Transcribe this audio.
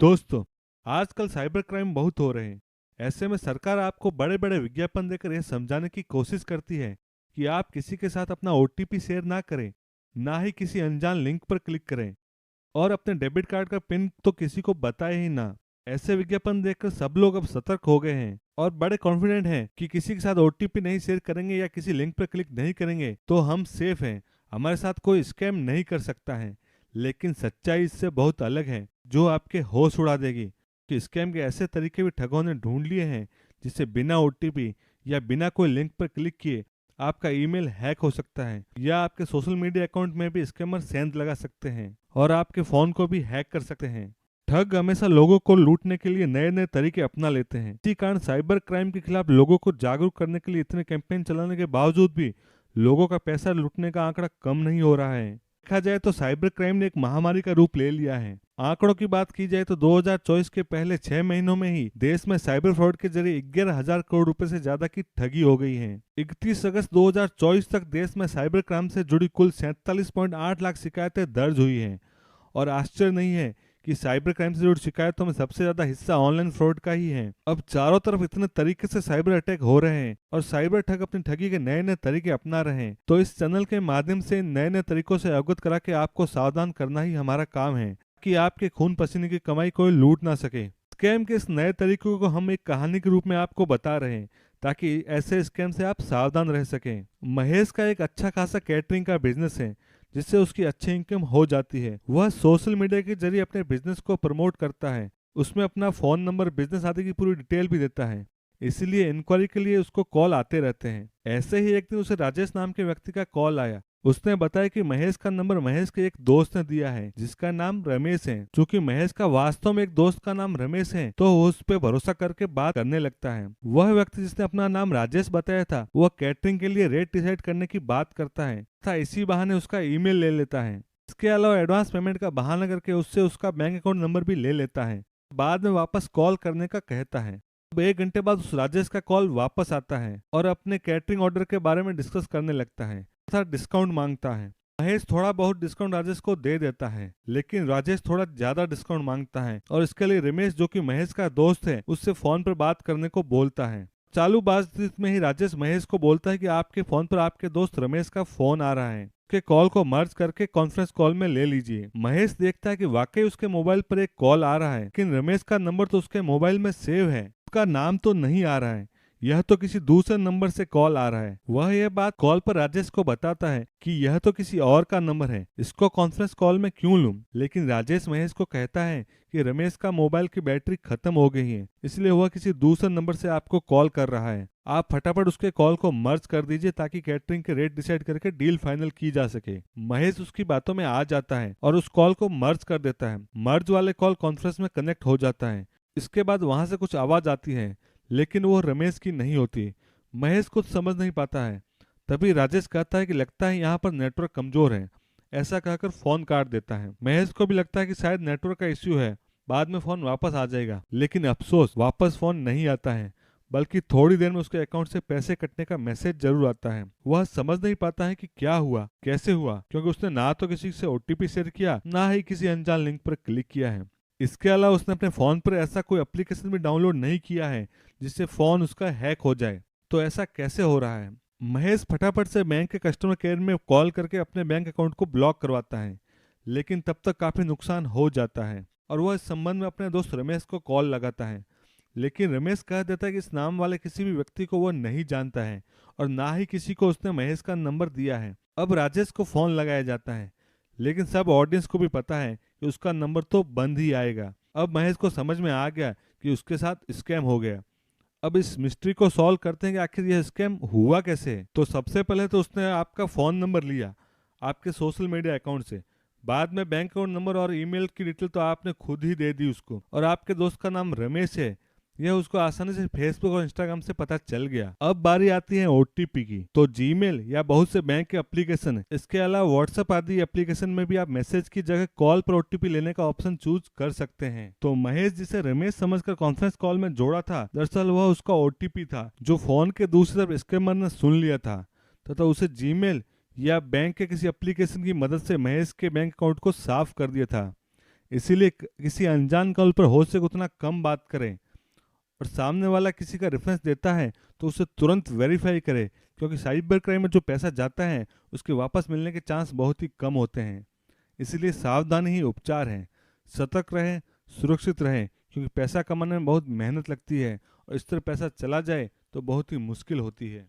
दोस्तों, आजकल cyber crime बहुत हो रहे हैं। ऐसे में सरकार आपको बड़े बड़े विज्ञापन देकर यह समझाने की कोशिश करती है कि आप किसी के साथ अपना ओटीपी शेयर ना करें, ना ही किसी अनजान लिंक पर क्लिक करें और अपने डेबिट कार्ड का पिन तो किसी को बताएं ही ना। ऐसे विज्ञापन देखकर सब लोग अब सतर्क हो गए हैं और बड़े कॉन्फिडेंट हैं कि किसी के साथ ओटीपी नहीं शेयर करेंगे या किसी लिंक पर क्लिक नहीं करेंगे तो हम सेफ हैं, हमारे साथ कोई स्कैम नहीं कर सकता है। लेकिन सच्चाई इससे बहुत अलग है, जो आपके होश उड़ा देगी। कि स्कैम के ऐसे तरीके भी ठगों ने ढूंढ लिए हैं, जिससे बिना ओटीपी या बिना कोई लिंक पर क्लिक किए आपका ईमेल हैक हो सकता है या आपके सोशल मीडिया अकाउंट में भी स्कैमर सेंध लगा सकते हैं और आपके फोन को भी हैक कर सकते हैं। ठग हमेशा लोगों को लूटने के लिए नए नए तरीके अपना लेते हैं। इसी कारण साइबर क्राइम के खिलाफ लोगों को जागरूक करने के लिए इतने कैंपेन चलाने के बावजूद भी लोगों का पैसा लूटने का आंकड़ा कम नहीं हो रहा है। देखा जाए तो साइबर क्राइम ने एक महामारी का रूप ले लिया है। आंकड़ों की बात की जाए तो 2024 के पहले 6 महीनों में ही देश में साइबर फ्रॉड के जरिए 11,000 करोड़ रुपए से ज्यादा की ठगी हो गई है। 31 अगस्त 2024 तक देश में साइबर क्राइम से जुड़ी कुल 47.8 लाख शिकायतें दर्ज हुई हैं। और आश्चर्य नहीं है कि साइबर क्राइम से जुड़ी शिकायतों में सबसे ज्यादा हिस्सा ऑनलाइन फ्रॉड का ही है। अब चारों तरफ इतने तरीके से साइबर अटैक हो रहे हैं और साइबर ठग अपनी ठगी के नए नए तरीके अपना रहे हैं, तो इस चैनल के माध्यम से नए नए तरीकों से अवगत करा के आपको सावधान करना ही हमारा काम है कि आपके खून पसीने की कमाई कोई लूट ना सके। स्कैम के इस नए तरीकों को हम एक कहानी के रूप में आपको बता रहे हैं ताकि ऐसे स्कैम से आप सावधान रह सकें। महेश का एक अच्छा खासा कैटरिंग का बिजनेस है, जिससे उसकी अच्छी इनकम हो जाती है। वह सोशल मीडिया के जरिए अपने बिजनेस को प्रमोट करता है, उसमें अपना फोन नंबर, बिजनेस आदि की पूरी डिटेल भी देता है, इसीलिए इंक्वायरी के लिए उसको कॉल आते रहते हैं। ऐसे ही एक दिन उसे राजेश नाम के व्यक्ति का कॉल आया। उसने बताया कि महेश का नंबर महेश के एक दोस्त ने दिया है जिसका नाम रमेश है। चूंकि महेश का वास्तव में एक दोस्त का नाम रमेश है तो वो उस पर भरोसा करके बात करने लगता है। वह व्यक्ति जिसने अपना नाम राजेश बताया था, वह कैटरिंग के लिए रेट डिसाइड करने की बात करता है तथा इसी बहाने उसका ईमेल ले लेता है। इसके अलावा एडवांस पेमेंट का बहाना करके उससे उसका बैंक अकाउंट नंबर भी ले लेता है। बाद में वापस कॉल करने का कहता है। अब 1 घंटे बाद उस राजेश का कॉल वापस आता है और अपने कैटरिंग ऑर्डर के बारे में डिस्कस करने लगता है तथा डिस्काउंट मांगता है। महेश थोड़ा बहुत डिस्काउंट राजेश को दे देता है, लेकिन राजेश थोड़ा ज्यादा डिस्काउंट मांगता है और इसके लिए रमेश, जो कि महेश का दोस्त है, उससे फोन पर बात करने को बोलता है। चालू बातचीत में ही राजेश महेश को बोलता है कि आपके फोन पर आपके दोस्त रमेश का फोन आ रहा है, के कॉल को मर्ज करके कॉन्फ्रेंस कॉल में ले लीजिए। महेश देखता है कि वाकई उसके मोबाइल पर एक कॉल आ रहा है, लेकिन रमेश का नंबर तो उसके मोबाइल में सेव है, उसका नाम तो नहीं आ रहा है, यह तो किसी दूसरे नंबर से कॉल आ रहा है। वह यह बात कॉल पर राजेश को बताता है कि यह तो किसी और का नंबर है, इसको कॉन्फ्रेंस कॉल में क्यों लूं। लेकिन राजेश महेश को कहता है कि रमेश का मोबाइल की बैटरी खत्म हो गई है, इसलिए वह किसी दूसरे नंबर से आपको कॉल कर रहा है। आप फटाफट उसके कॉल को मर्ज कर दीजिए ताकि कैटरिंग के रेट डिसाइड करके डील फाइनल की जा सके। महेश उसकी बातों में आ जाता है और उस कॉल को मर्ज कर देता है। मर्ज वाले कॉल कॉन्फ्रेंस में कनेक्ट हो जाता है। इसके बाद वहां से कुछ आवाज आती है, लेकिन वो रमेश की नहीं होती। महेश कुछ समझ नहीं पाता है। तभी राजेश कहता है कि लगता है यहाँ पर नेटवर्क कमजोर है। ऐसा कहकर फोन काट देता है। महेश को भी लगता है कि शायद नेटवर्क का इश्यू है, बाद में फोन वापस आ जाएगा, लेकिन अफसोस वापस फोन नहीं आता है, बल्कि थोड़ी देर में उसके अकाउंट से पैसे कटने का मैसेज जरूर आता है। वह समझ नहीं पाता है कि क्या हुआ, कैसे हुआ, क्योंकि उसने ना तो किसी से ओटीपी शेयर किया, ना ही किसी अनजान लिंक पर क्लिक किया है। इसके अलावा उसने अपने फोन पर ऐसा कोई एप्लीकेशन भी डाउनलोड नहीं किया है जिससे फोन उसका हैक हो जाए। तो ऐसा कैसे हो रहा है? महेश फटाफट से बैंक के कस्टमर केयर में कॉल करके अपने बैंक अकाउंट को ब्लॉक करवाता है, लेकिन तब तक काफी नुकसान हो जाता है और वह इस संबंध में अपने दोस्त रमेश को कॉल लगाता है। लेकिन रमेश कह देता है कि इस नाम वाले किसी भी व्यक्ति को वह नहीं जानता है और ना ही किसी को उसने महेश का नंबर दिया है। अब राजेश को फोन लगाया जाता है, लेकिन सब ऑडियंस को भी पता है कि उसका नंबर तो बंद ही आएगा। अब महेश को समझ में आ गया कि उसके साथ स्कैम हो गया। अब इस मिस्ट्री को सॉल्व करते हैं कि आखिर यह स्कैम हुआ कैसे। तो सबसे पहले तो उसने आपका फोन नंबर लिया आपके सोशल मीडिया अकाउंट से, बाद में बैंक अकाउंट नंबर और ईमेल की डिटेल तो आपने खुद ही दे दी उसको, और आपके दोस्त का नाम रमेश है, यह उसको आसानी से फेसबुक और इंस्टाग्राम से पता चल गया। अब बारी आती है ओटीपी की। तो जीमेल या बहुत से बैंक के एप्लीकेशन है, इसके अलावा व्हाट्सएप आदि एप्लीकेशन में भी आप मैसेज की जगह कॉल पर ओटीपी लेने का ऑप्शन चूज कर सकते हैं। तो महेश जिसे रमेश समझकर कॉन्फ्रेंस कॉल में जोड़ा था, दरअसल वह उसका ओटीपी था जो फोन के दूसरी तरफ स्कैमर ने सुन लिया था तथा उसे जीमेल या बैंक के किसी एप्लीकेशन की मदद से महेश के बैंक अकाउंट को साफ कर दिया था। इसीलिए किसी अनजान कॉल पर हो सके उतना कम बात करें, और सामने वाला किसी का रेफरेंस देता है तो उसे तुरंत वेरीफाई करें, क्योंकि साइबर क्राइम में जो पैसा जाता है उसके वापस मिलने के चांस बहुत ही कम होते हैं। इसीलिए सावधानी ही उपचार है। सतर्क रहें, सुरक्षित रहें, क्योंकि पैसा कमाने में बहुत मेहनत लगती है और इस तरह पैसा चला जाए तो बहुत ही मुश्किल होती है।